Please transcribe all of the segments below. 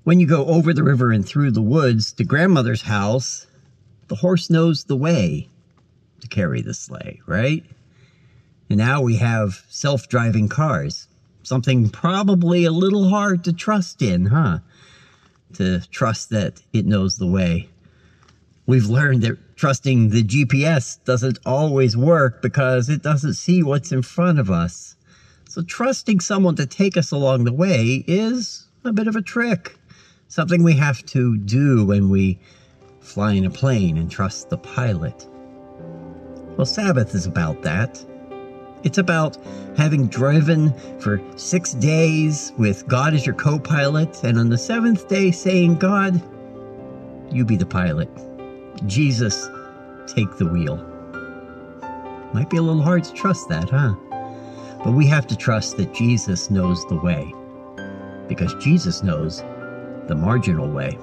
When you go over the river and through the woods to grandmother's house, the horse knows the way to carry the sleigh, right? And now we have self-driving cars. Something probably a little hard to trust in, huh? To trust that it knows the way. We've learned that trusting the GPS doesn't always work because it doesn't see what's in front of us. So trusting someone to take us along the way is a bit of a trick. Something we have to do when we fly in a plane and trust the pilot. Well, Sabbath is about that. It's about having driven for 6 days with God as your co-pilot, and on the 7th day saying, God, you be the pilot. Jesus, take the wheel. Might be a little hard to trust that, huh? But we have to trust that Jesus knows the way, because Jesus knows the marginal way.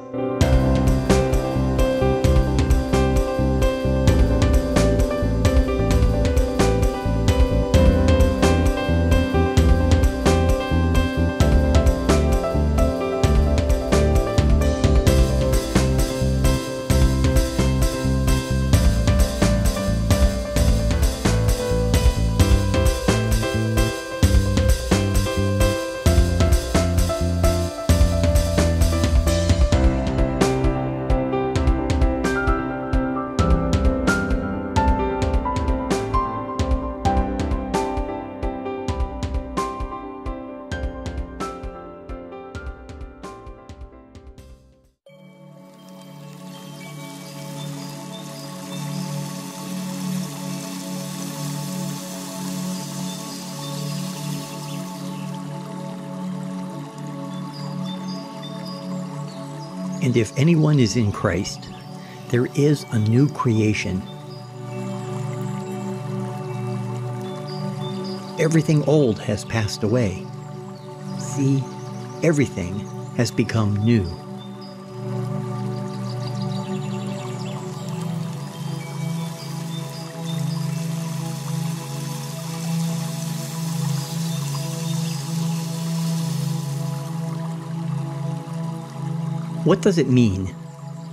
And if anyone is in Christ, there is a new creation. Everything old has passed away. See, everything has become new. What does it mean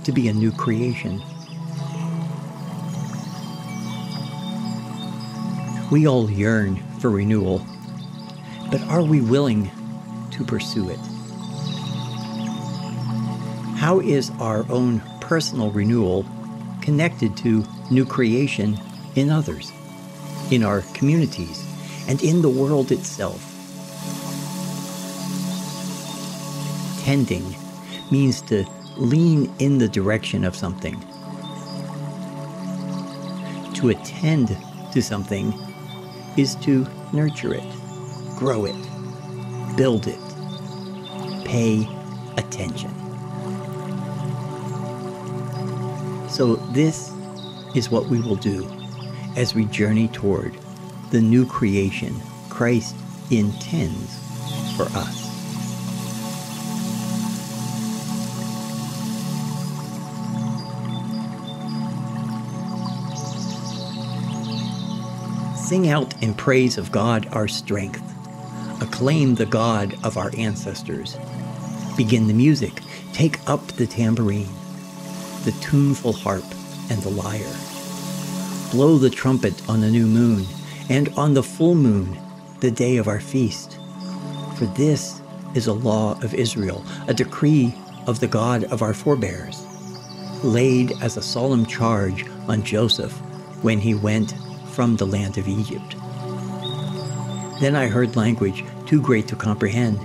to be a new creation? We all yearn for renewal, but are we willing to pursue it? How is our own personal renewal connected to new creation in others, in our communities, and in the world itself? Tending means to lean in the direction of something. To attend to something is to nurture it, grow it, build it, pay attention. So this is what we will do as we journey toward the new creation Christ intends for us. Sing out in praise of God our strength. Acclaim the God of our ancestors. Begin the music. Take up the tambourine, the tuneful harp, and the lyre. Blow the trumpet on the new moon, and on the full moon, the day of our feast. For this is a law of Israel, a decree of the God of our forebears, laid as a solemn charge on Joseph when he went from the land of Egypt. Then I heard language too great to comprehend.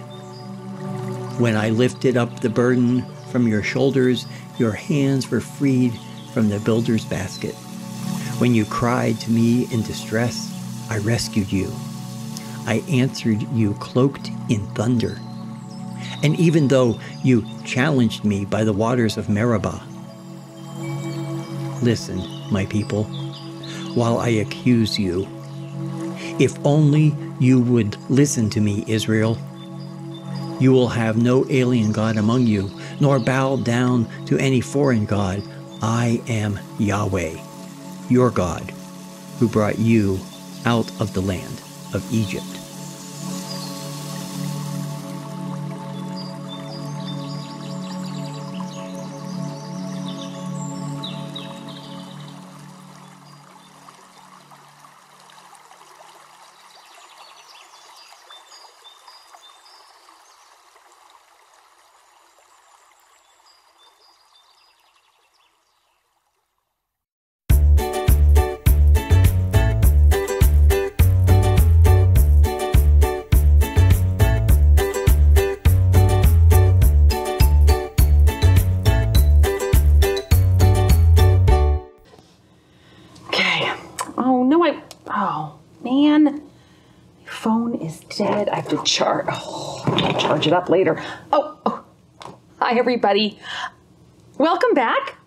When I lifted up the burden from your shoulders, your hands were freed from the builder's basket. When you cried to me in distress, I rescued you. I answered you cloaked in thunder. And even though you challenged me by the waters of Meribah, listen, my people, while I accuse you. If only you would listen to me, Israel. You will have no alien god among you, nor bow down to any foreign god. I am Yahweh, your God, who brought you out of the land of Egypt. I have to charge it up later. Oh, hi everybody. Welcome back.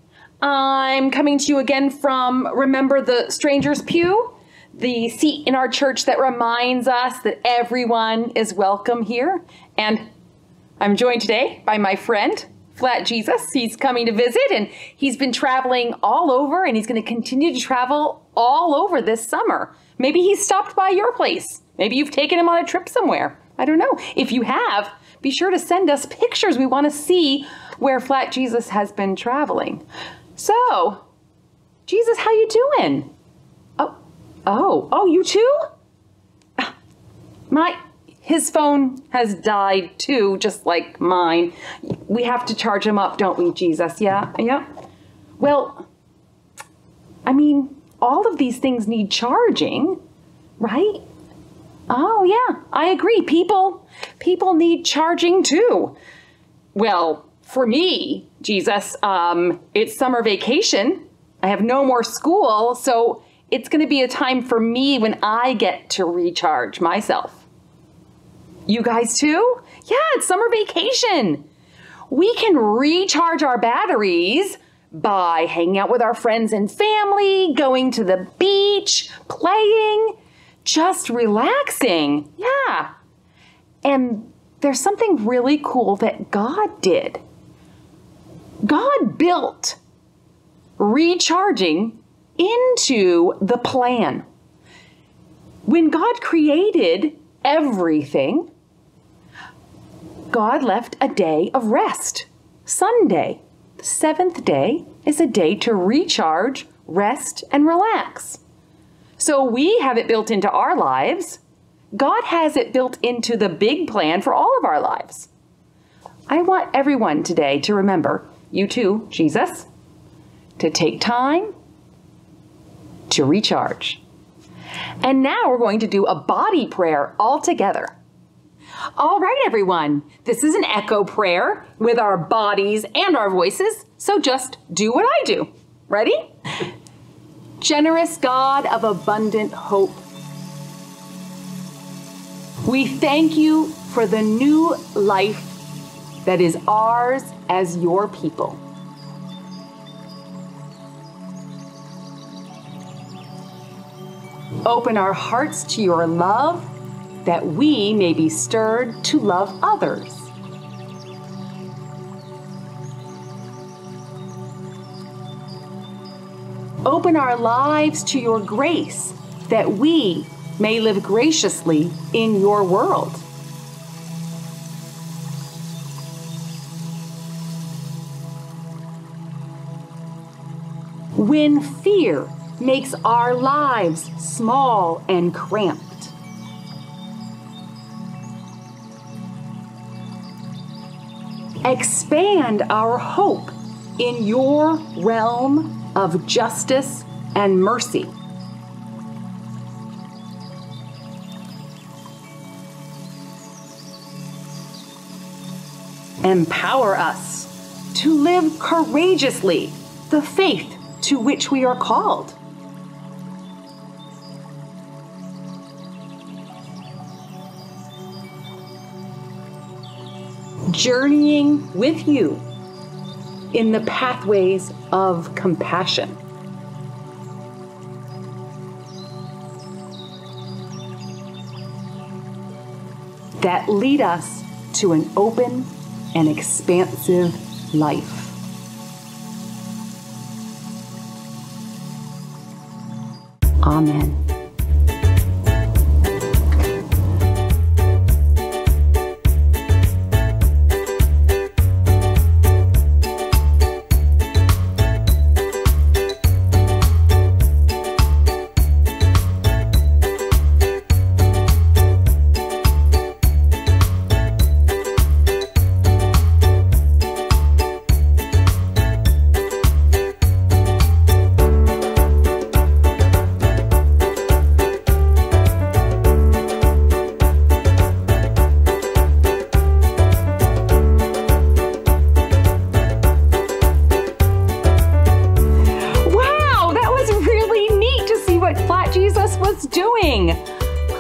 I'm coming to you again from, remember the Stranger's Pew? The seat in our church that reminds us that everyone is welcome here. And I'm joined today by my friend, Flat Jesus. He's coming to visit, and he's been traveling all over, and he's going to continue to travel all over this summer. Maybe he's stopped by your place. Maybe you've taken him on a trip somewhere. I don't know. If you have, be sure to send us pictures. We want to see where Flat Jesus has been traveling. So, Jesus, how you doing? Oh, you too? His phone has died too, just like mine. We have to charge him up, don't we, Jesus? Yeah. Well, I mean, all of these things need charging, right? Oh, yeah, I agree. People need charging too. Well, for me, Jesus, it's summer vacation. I have no more school, so it's going to be a time for me when I get to recharge myself. You guys too? Yeah, it's summer vacation. We can recharge our batteries by hanging out with our friends and family, going to the beach, playing, just relaxing. Yeah. And there's something really cool that God did. God built recharging into the plan. When God created everything, God left a day of rest, Sunday. The seventh day is a day to recharge, rest, and relax. So we have it built into our lives. God has it built into the big plan for all of our lives. I want everyone today to remember, you too, Jesus, to take time to recharge. And now we're going to do a body prayer all together. All right, everyone, this is an echo prayer with our bodies and our voices, so just do what I do. Ready? Generous God of abundant hope, we thank you for the new life that is ours as your people. Open our hearts to your love, that we may be stirred to love others. Open our lives to your grace, that we may live graciously in your world. When fear makes our lives small and cramped, expand our hope in your realm of justice and mercy. Empower us to live courageously the faith to which we are called. Journeying with you in the pathways of compassion. That lead us to an open and expansive life. Amen.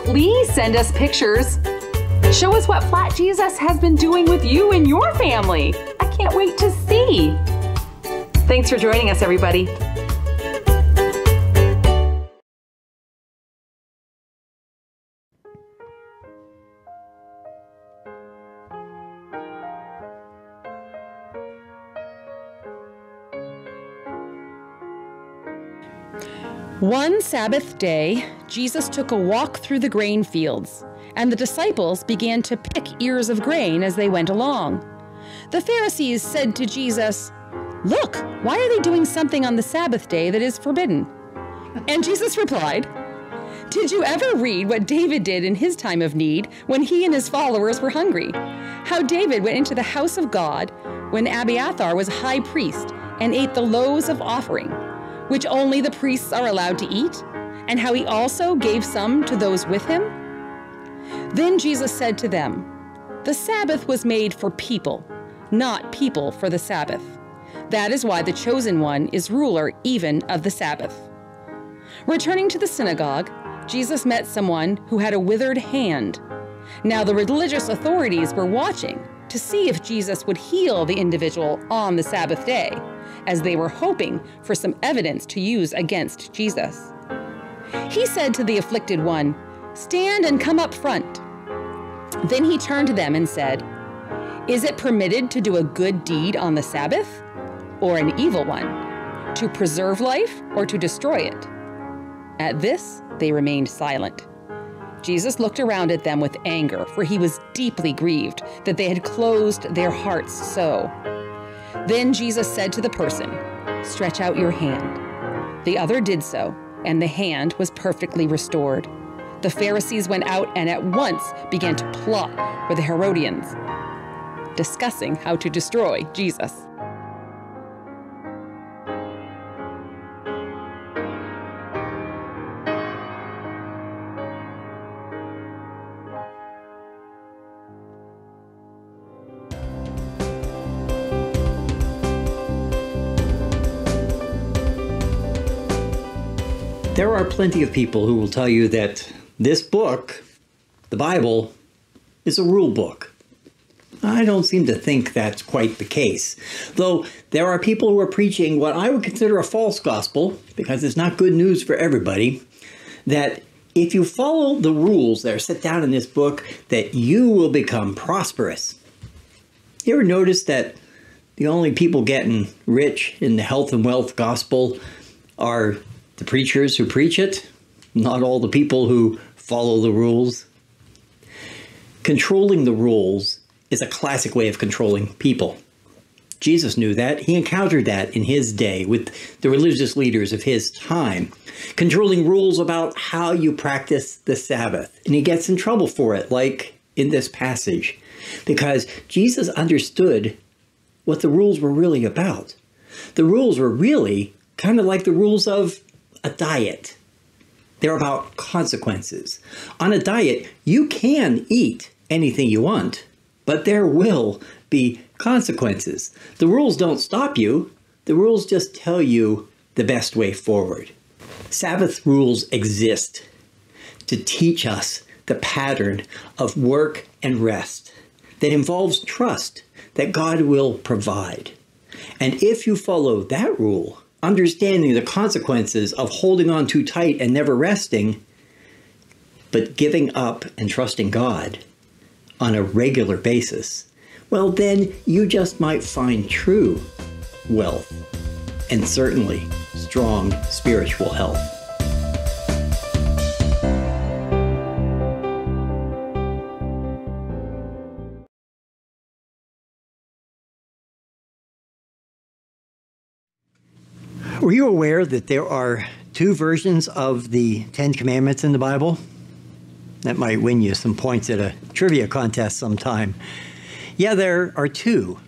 Please send us pictures Show us what Flat Jesus has been doing with you and your family. I can't wait to see. Thanks for joining us, everybody. One Sabbath day, Jesus took a walk through the grain fields, and the disciples began to pick ears of grain as they went along. The Pharisees said to Jesus, "Look, why are they doing something on the Sabbath day that is forbidden?" And Jesus replied, "Did you ever read what David did in his time of need when he and his followers were hungry? How David went into the house of God when Abiathar was high priest and ate the loaves of offering, which only the priests are allowed to eat, and how he also gave some to those with him?" Then Jesus said to them, "The Sabbath was made for people, not people for the Sabbath. That is why the chosen one is ruler even of the Sabbath." Returning to the synagogue, Jesus met someone who had a withered hand. Now the religious authorities were watching to see if Jesus would heal the individual on the Sabbath day, as they were hoping for some evidence to use against Jesus. He said to the afflicted one, "Stand and come up front." Then he turned to them and said, "Is it permitted to do a good deed on the Sabbath, or an evil one? To preserve life or to destroy it?" At this, they remained silent. Jesus looked around at them with anger, for he was deeply grieved that they had closed their hearts so. Then Jesus said to the person, "Stretch out your hand." The other did so, and the hand was perfectly restored. The Pharisees went out and at once began to plot with the Herodians, discussing how to destroy Jesus. There are plenty of people who will tell you that this book, the Bible, is a rule book. I don't seem to think that's quite the case. Though there are people who are preaching what I would consider a false gospel, because it's not good news for everybody, that if you follow the rules that are set down in this book, that you will become prosperous. You ever notice that the only people getting rich in the health and wealth gospel are the preachers who preach it, not all the people who follow the rules? Controlling the rules is a classic way of controlling people. Jesus knew that. He encountered that in his day with the religious leaders of his time. Controlling rules about how you practice the Sabbath. And he gets in trouble for it, like in this passage, because Jesus understood what the rules were really about. The rules were really kind of like the rules of a diet. They're about consequences. On a diet, you can eat anything you want, but there will be consequences. The rules don't stop you. The rules just tell you the best way forward. Sabbath rules exist to teach us the pattern of work and rest that involves trust that God will provide. And if you follow that rule, understanding the consequences of holding on too tight and never resting, but giving up and trusting God on a regular basis, well, then you just might find true wealth and certainly strong spiritual health. Were you aware that there are two versions of the Ten Commandments in the Bible? That might win you some points at a trivia contest sometime. Yeah, there are two.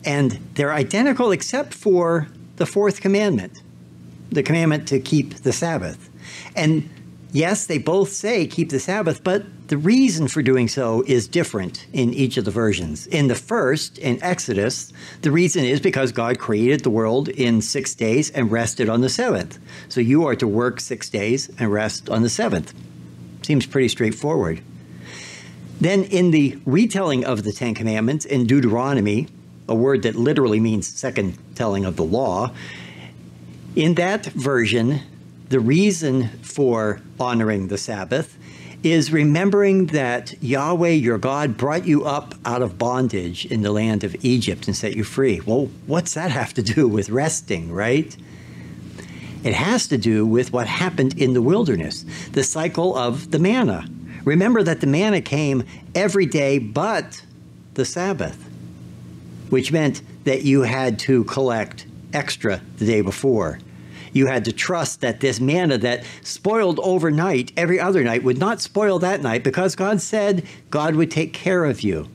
And they're identical except for the fourth commandment, the commandment to keep the Sabbath. And yes, they both say keep the Sabbath, but the reason for doing so is different in each of the versions. In the first, in Exodus, the reason is because God created the world in 6 days and rested on the seventh. So you are to work 6 days and rest on the seventh. Seems pretty straightforward. Then in the retelling of the Ten Commandments in Deuteronomy, a word that literally means second telling of the law, in that version, the reason for honoring the Sabbath is remembering that Yahweh, your God, brought you up out of bondage in the land of Egypt and set you free. Well, what's that have to do with resting, right? It has to do with what happened in the wilderness, the cycle of the manna. Remember that the manna came every day but the Sabbath, which meant that you had to collect extra the day before. You had to trust that this manna that spoiled overnight every other night would not spoil that night, because God said God would take care of you.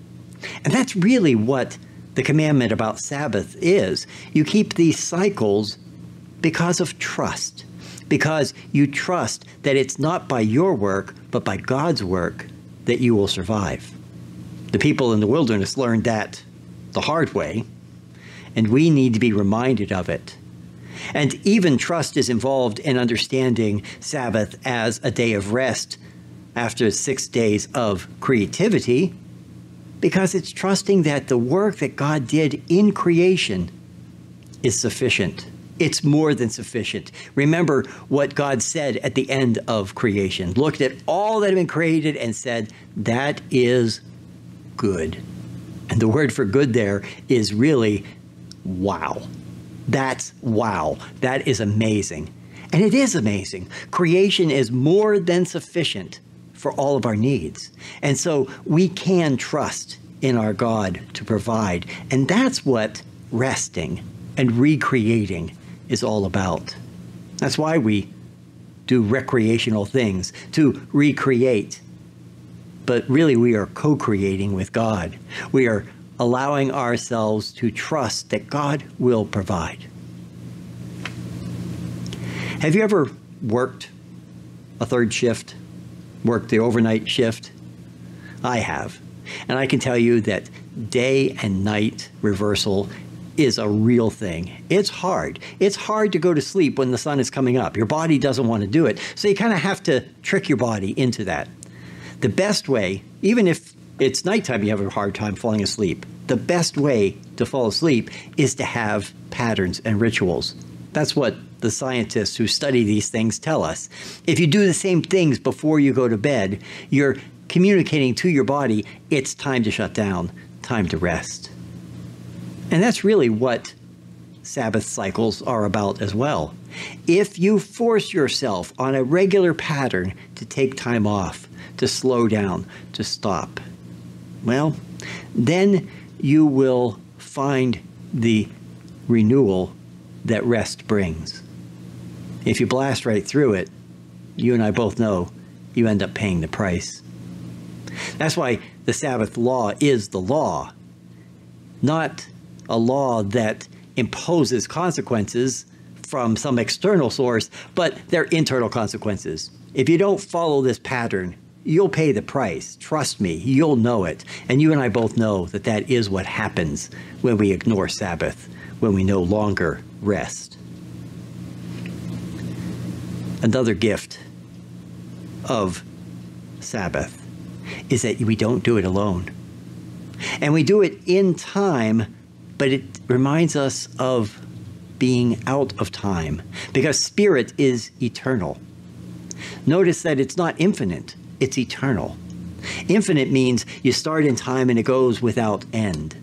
And that's really what the commandment about Sabbath is. You keep these cycles because of trust, because you trust that it's not by your work, but by God's work that you will survive. The people in the wilderness learned that the hard way, and we need to be reminded of it. And even trust is involved in understanding Sabbath as a day of rest after 6 days of creativity, because it's trusting that the work that God did in creation is sufficient. It's more than sufficient. Remember what God said at the end of creation. Looked at all that had been created and said, that is good. And the word for good there is really wow. That's wow. That is amazing. And it is amazing. Creation is more than sufficient for all of our needs. And so we can trust in our God to provide. And that's what resting and recreating is all about. That's why we do recreational things, to recreate. But really, we are co-creating with God. We are allowing ourselves to trust that God will provide. Have you ever worked a third shift, worked the overnight shift? I have. And I can tell you that day and night reversal is a real thing. It's hard. It's hard to go to sleep when the sun is coming up. Your body doesn't want to do it. So you kind of have to trick your body into that. The best way, even if it's nighttime, you have a hard time falling asleep, the best way to fall asleep is to have patterns and rituals. That's what the scientists who study these things tell us. If you do the same things before you go to bed, you're communicating to your body, it's time to shut down, time to rest. And that's really what Sabbath cycles are about as well. If you force yourself on a regular pattern to take time off, to slow down, to stop, well, then you will find the renewal that rest brings. If you blast right through it, you and I both know you end up paying the price. That's why the Sabbath law is the law, not a law that imposes consequences from some external source, but they're internal consequences. If you don't follow this pattern, you'll pay the price. Trust me, you'll know it. And you and I both know that that is what happens when we ignore Sabbath, when we no longer rest. Another gift of Sabbath is that we don't do it alone. And we do it in time, but it reminds us of being out of time, because spirit is eternal. Notice that it's not infinite, it's eternal. Infinite means you start in time and it goes without end.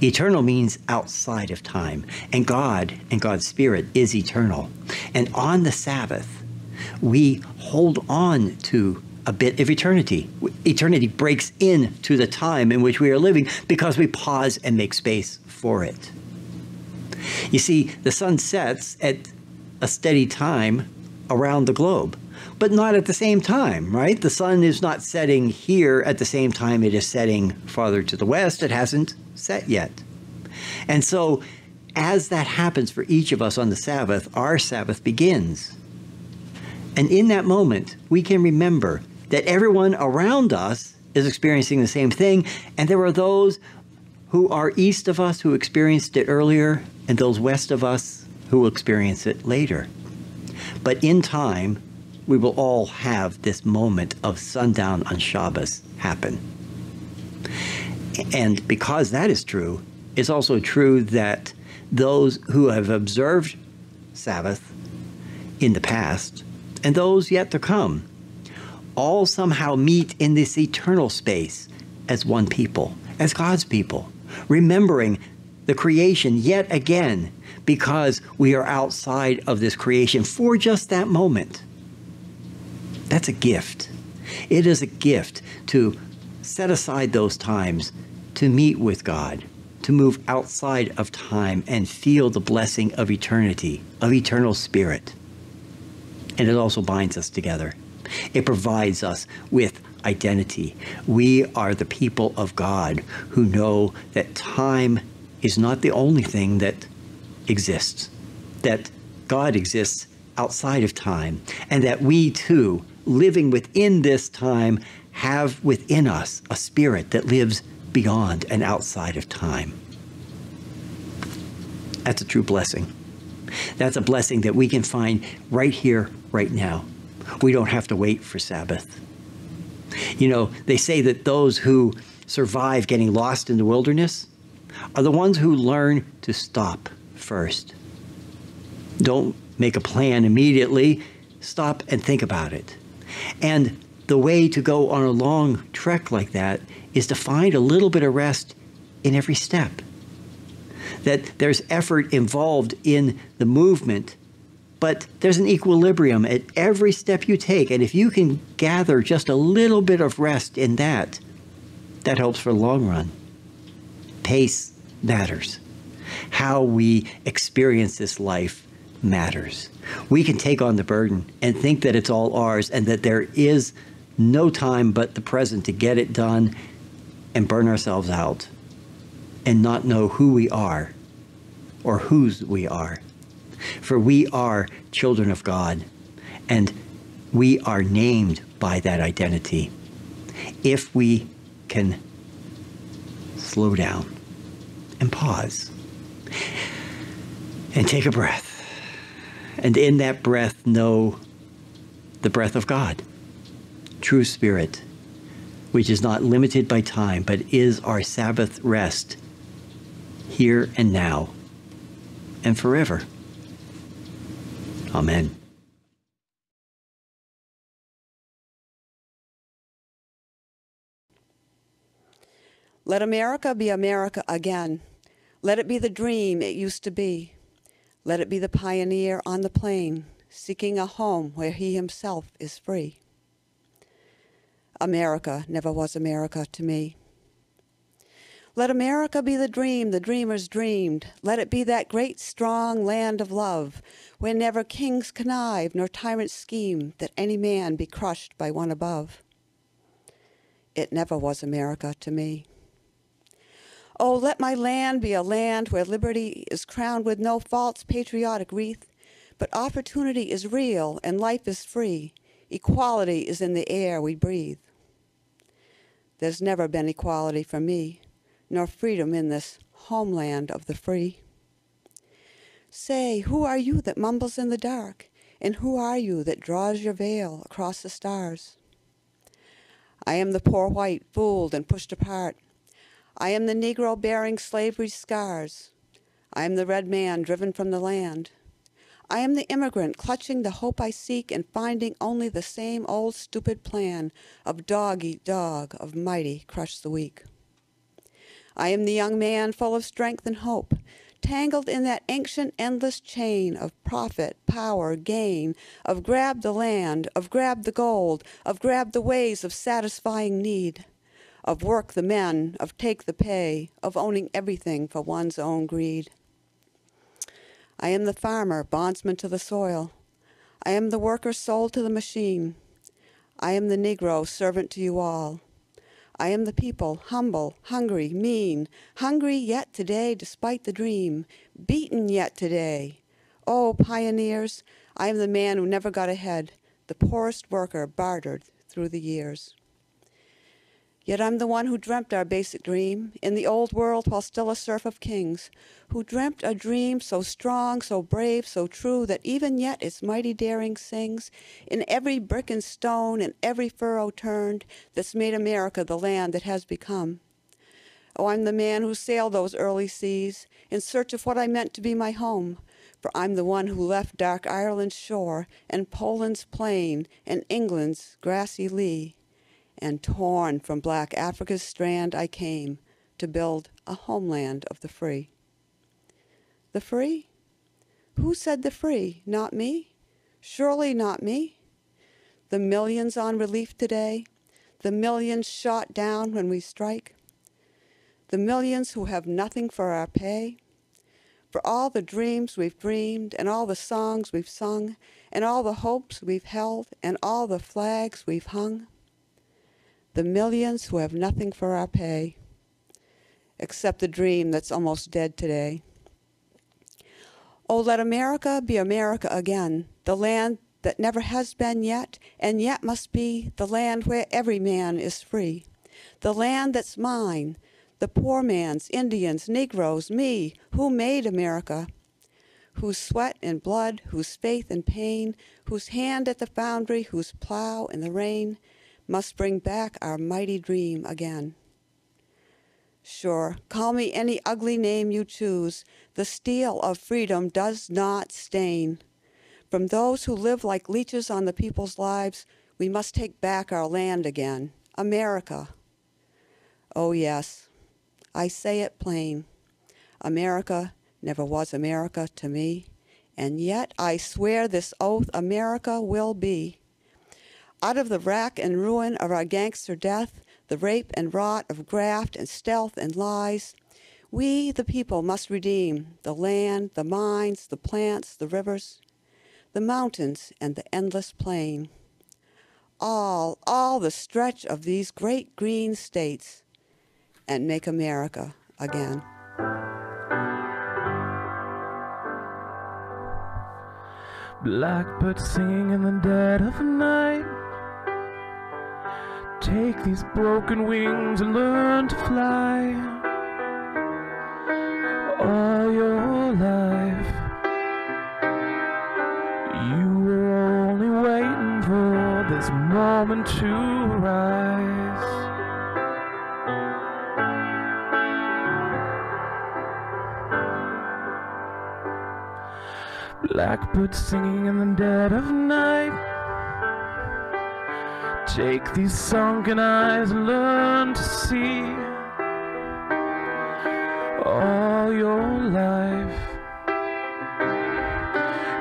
Eternal means outside of time, and God's spirit is eternal. And on the Sabbath, we hold on to a bit of eternity. Eternity breaks into the time in which we are living because we pause and make space for it. You see, the sun sets at a steady time around the globe, but not at the same time, right? The sun is not setting here at the same time it is setting farther to the west. It hasn't set yet. And so as that happens for each of us on the Sabbath, our Sabbath begins. And in that moment, we can remember that everyone around us is experiencing the same thing, and there are those who are east of us who experienced it earlier, and those west of us who will experience it later. But in time, we will all have this moment of sundown on Shabbos happen. And because that is true, it's also true that those who have observed Sabbath in the past and those yet to come all somehow meet in this eternal space as one people, as God's people, remembering the creation yet again because we are outside of this creation for just that moment. That's a gift. It is a gift to set aside those times to meet with God, to move outside of time and feel the blessing of eternity, of eternal spirit. And it also binds us together. It provides us with identity. We are the people of God who know that time is not the only thing that exists, that God exists outside of time, and that we too, living within this time, have within us a spirit that lives beyond and outside of time. That's a true blessing. That's a blessing that we can find right here, right now. We don't have to wait for Sabbath. You know, they say that those who survive getting lost in the wilderness are the ones who learn to stop first. Don't make a plan immediately. Stop and think about it. And the way to go on a long trek like that is to find a little bit of rest in every step. That there's effort involved in the movement, but there's an equilibrium at every step you take. And if you can gather just a little bit of rest in that, that helps for the long run. Pace matters. How we experience this life matters. We can take on the burden and think that it's all ours and that there is no time but the present to get it done and burn ourselves out and not know who we are or whose we are. For we are children of God, and we are named by that identity. If we can slow down and pause and take a breath, and in that breath know the breath of God, true spirit, which is not limited by time, but is our Sabbath rest here and now and forever. Amen. Let America be America again. Let it be the dream it used to be. Let it be the pioneer on the plain, seeking a home where he himself is free. America never was America to me. Let America be the dream the dreamers dreamed. Let it be that great, strong land of love, where never kings connive nor tyrants scheme that any man be crushed by one above. It never was America to me. Oh, let my land be a land where liberty is crowned with no false patriotic wreath, but opportunity is real and life is free. Equality is in the air we breathe. There's never been equality for me, nor freedom in this homeland of the free. Say, who are you that mumbles in the dark? And who are you that draws your veil across the stars? I am the poor white, fooled and pushed apart. I am the Negro bearing slavery's scars. I am the red man driven from the land. I am the immigrant clutching the hope I seek and finding only the same old stupid plan of dog eat dog, of mighty crush the weak. I am the young man full of strength and hope, tangled in that ancient endless chain of profit, power, gain, of grab the land, of grab the gold, of grab the ways of satisfying need, of work the men, of take the pay, of owning everything for one's own greed. I am the farmer, bondsman to the soil. I am the worker sold to the machine. I am the Negro, servant to you all. I am the people, humble, hungry, mean, hungry yet today despite the dream, beaten yet today. Oh, pioneers, I am the man who never got ahead, the poorest worker bartered through the years. Yet I'm the one who dreamt our basic dream in the old world while still a serf of kings, who dreamt a dream so strong, so brave, so true that even yet its mighty daring sings in every brick and stone and every furrow turned that's made America the land that has become. Oh, I'm the man who sailed those early seas in search of what I meant to be my home. For I'm the one who left dark Ireland's shore and Poland's plain and England's grassy lea. And torn from black Africa's strand I came to build a homeland of the free. The free? Who said the free? Not me? Surely not me. The millions on relief today, the millions shot down when we strike, the millions who have nothing for our pay, for all the dreams we've dreamed and all the songs we've sung and all the hopes we've held and all the flags we've hung, the millions who have nothing for our pay, except the dream that's almost dead today. Oh, let America be America again, the land that never has been yet, and yet must be, the land where every man is free, the land that's mine, the poor man's, Indians, Negroes, me, who made America, whose sweat and blood, whose faith and pain, whose hand at the foundry, whose plow in the rain, must bring back our mighty dream again. Sure, call me any ugly name you choose, the steel of freedom does not stain. From those who live like leeches on the people's lives, we must take back our land again, America. Oh yes, I say it plain. America never was America to me, and yet I swear this oath America will be. Out of the wrack and ruin of our gangster death, the rape and rot of graft and stealth and lies, we, the people, must redeem the land, the mines, the plants, the rivers, the mountains, and the endless plain. All the stretch of these great green states, and make America again. Blackbird singing in the dead of night. Take these broken wings and learn to fly. All your life, you were only waiting for this moment to rise. Blackbird singing in the dead of night. Take these sunken eyes and learn to see. All your life,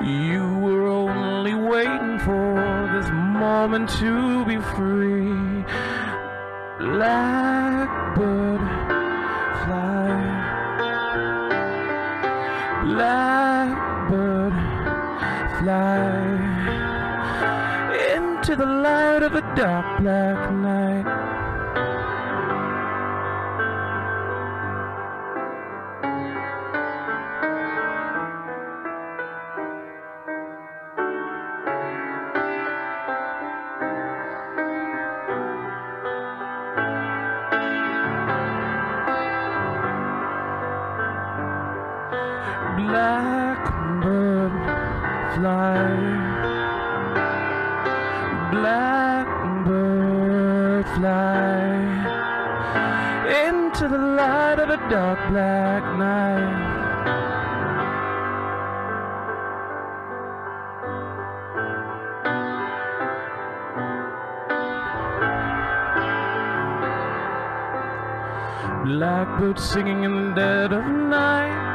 you were only waiting for this moment to be free. Blackbird, fly. Blackbird, fly into the light of a dark black night. Blackbird, fly. Blackbird, fly into the light of a dark black night. Blackbird singing in the dead of night.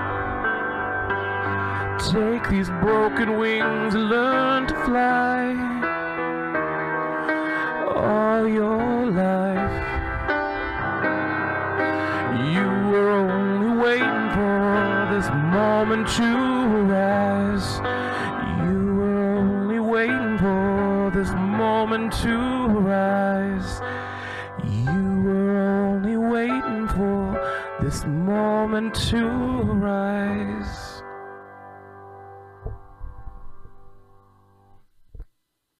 Take these broken wings and learn to fly. All your life, you were only waiting for this moment to rise. You were only waiting for this moment to rise. You were only waiting for this moment to rise.